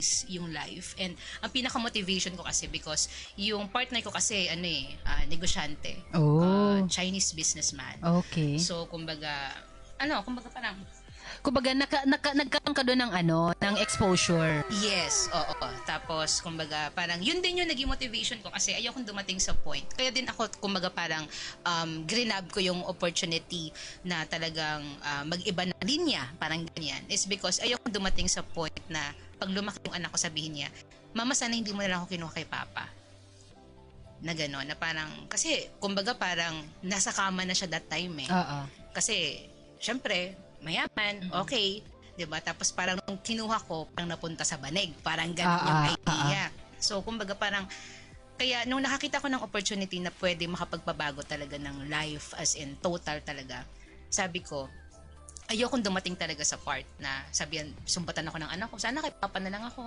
Chinese yung life. And ang pinaka-motivation ko kasi because yung partner ko kasi negosyante. Oh. Chinese businessman. Okay. So kumbaga parang Kumbaga nagkaroon ka doon ng exposure. yes, oo. Tapos, kumbaga, parang yun din yung naging motivation ko kasi ayokong dumating sa point. Kaya din ako, kumbaga, parang grinab ko yung opportunity na talagang mag-iba na linya, parang ganyan. Is because ayokong dumating sa point na pag lumaki yung anak ko, sabihin niya, Mama, sana hindi mo na lang ako kinuha kay Papa. Na gano'n, na parang, kasi, kumbaga, parang nasa kama na siya that time eh. Oo. Kasi, syempre, mayaman, okay, 'di ba? Tapos parang nung kinuha ko, parang napunta sa banig, parang ganun yung idea. So kumbaga parang kaya nung nakakita ko ng opportunity na pwede makapagpabago talaga ng life as in total talaga. Sabi ko, ayokong dumating talaga sa part na sabihan, sumbatan ako ng anak ko, sana kay Papa na lang ako,